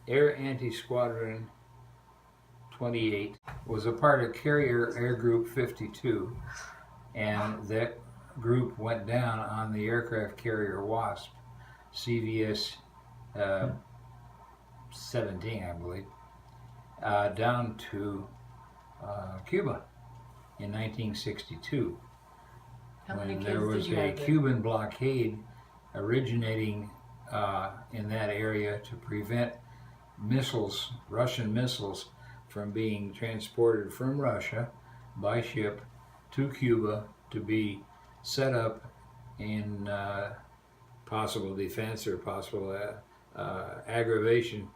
Air Anti-Squadron 28 was a part of Carrier Air Group 52, and that group went down on the aircraft carrier Wasp, CVS 17, I believe, down to Cuba in 1962, when there was a Cuban blockade originating in that area to prevent missiles, Russian missiles, from being transported from Russia by ship to Cuba to be set up in possible defense or possible aggravation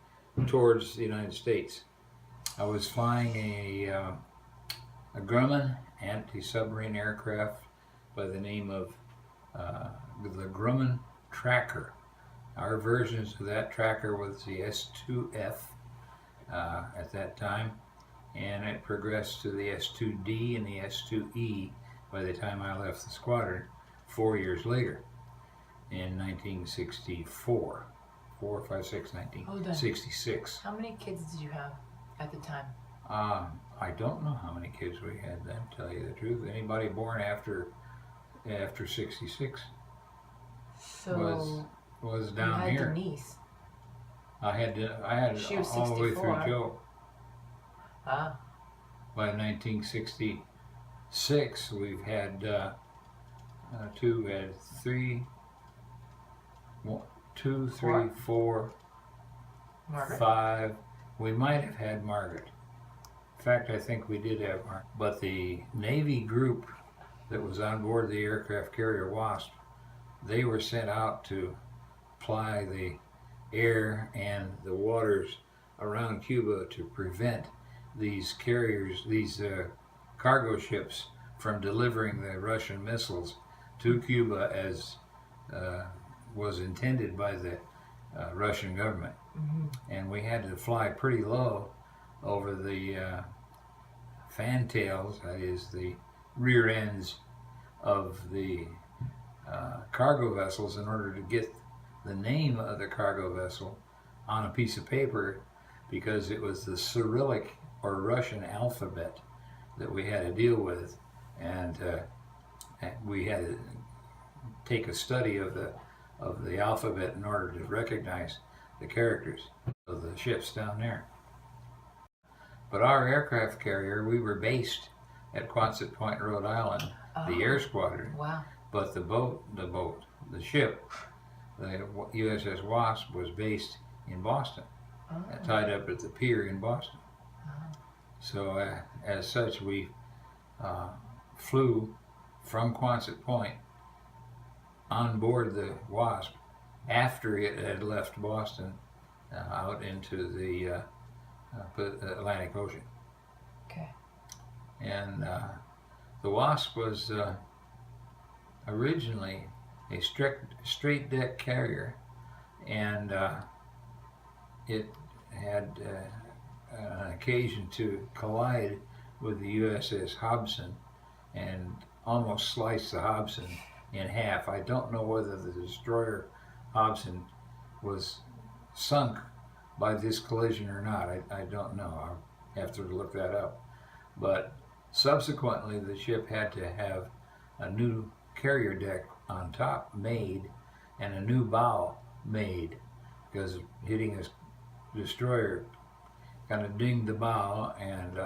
towards the United States. I was flying a Grumman anti-submarine aircraft by the name of the Grumman Tracker. Our versions of that tracker was the S2F at that time, and it progressed to the S2D and the S2E by the time I left the squadron 4 years later in 1964. 1966. How many kids did you have at the time? I don't know how many kids we had then, to tell you the truth. Anybody born after 66 was down you had here. Denise. I had She was all the way through 64. Joe. Ah. By 1966, we've had two, three, four, Margaret. 5. We might have had Margaret. In fact, I think we did have Margaret. But the Navy group that was on board the aircraft carrier Wasp, they were sent out to ply the air and the waters around Cuba to prevent these carriers, these cargo ships, from delivering the Russian missiles to Cuba as was intended by the Russian government. Mm-hmm. And we had to fly pretty low over the fantails, that is the rear ends of the cargo vessels, in order to get the name of the cargo vessel on a piece of paper, because it was the Cyrillic or Russian alphabet that we had to deal with, and we had to take a study of the alphabet in order to recognize the characters of the ships down there. But our aircraft carrier, we were based at Quonset Point, Rhode Island, the Air Squadron. Wow. But the ship, the USS Wasp, was based in Boston, tied up at the pier in Boston. So as such, we flew from Quonset Point on board the Wasp after it had left Boston out into the Atlantic Ocean. Okay. And the Wasp was originally a straight deck carrier, and it had an occasion to collide with the USS Hobson and almost slice the Hobson in half. I don't know whether the destroyer Hobson was sunk by this collision or not. I don't know. I'll have to look that up. But subsequently, the ship had to have a new carrier deck on top made and a new bow made, because hitting a destroyer kind of dinged the bow and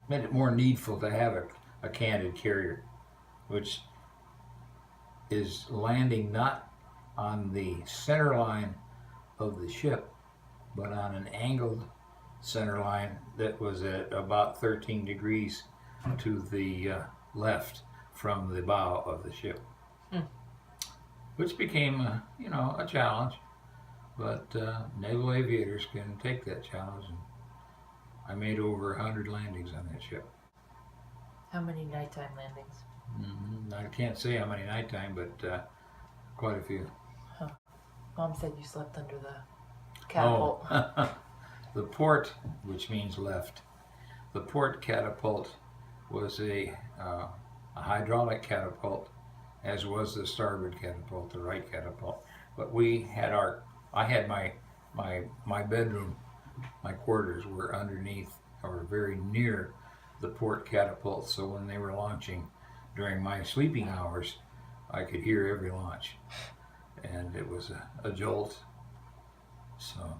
made it more needful to have a canted carrier, which is landing not on the center line of the ship, but on an angled center line that was at about 13 degrees to the left from the bow of the ship, which became a challenge. But naval aviators can take that challenge, and I made over 100 landings on that ship. How many nighttime landings? I can't say how many nighttime, but quite a few. Huh. Mom said you slept under the catapult. Oh, the port, which means left, the port catapult was a hydraulic catapult, as was the starboard catapult, the right catapult. But I had my my bedroom, my quarters were underneath or very near the port catapult, so when they were launching during my sleeping hours, I could hear every launch, and it was a jolt. So,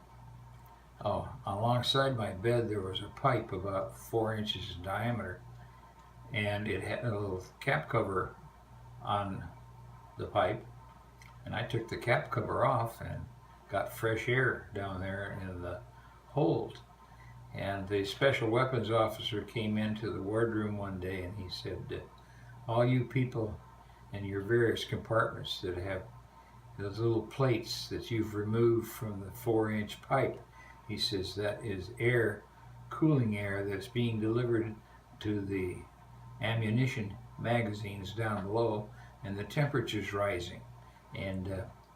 alongside my bed there was a pipe about 4 inches in diameter, and it had a little cap cover on the pipe, and I took the cap cover off and got fresh air down there in the hold. And the special weapons officer came into the wardroom one day and he said, all you people in your various compartments that have those little plates that you've removed from the 4-inch pipe, he says that is air, cooling air that's being delivered to the ammunition magazines down below, and the temperature's rising, and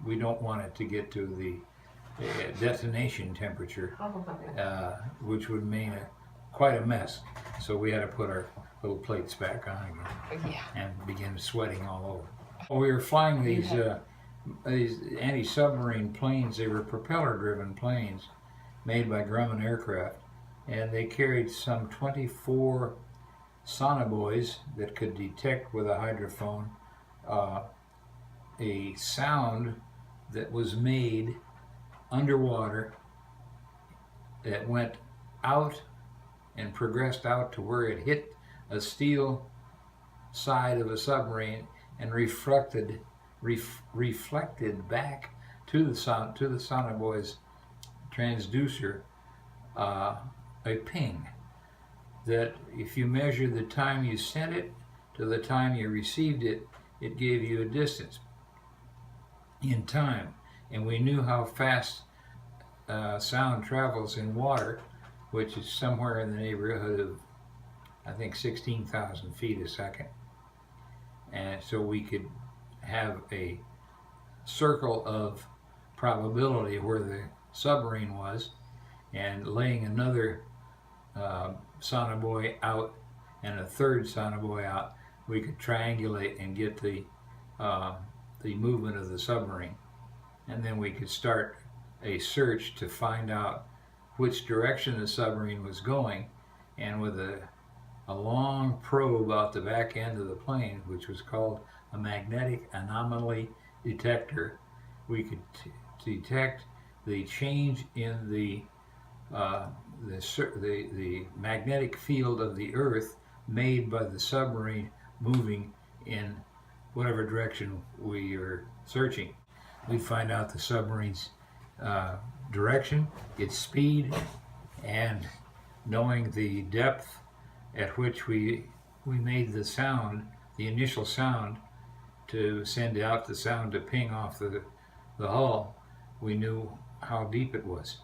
we don't want it to get to the detonation temperature, which would mean quite a mess. So we had to put our little plates back on again and begin sweating all over. We were flying these anti-submarine planes. They were propeller-driven planes made by Grumman Aircraft, and they carried some 24 sonobuoys that could detect with a hydrophone a sound that was made underwater, that went out and progressed out to where it hit a steel side of a submarine and reflected back to the sonobuoy's transducer a ping that, if you measure the time you sent it to the time you received it, it gave you a distance in time. And we knew how fast sound travels in water, which is somewhere in the neighborhood of, I think, 16,000 feet a second. And so we could have a circle of probability where the submarine was, and laying another sonobuoy out and a third sonobuoy out, we could triangulate and get the movement of the submarine. And then we could start a search to find out which direction the submarine was going, and with a long probe out the back end of the plane, which was called a magnetic anomaly detector, we could detect the change in the magnetic field of the Earth made by the submarine moving in whatever direction we are searching. We'd find out the submarine's direction, its speed, and knowing the depth at which we made the sound, the initial sound, to send out the sound to ping off the hull, we knew how deep it was.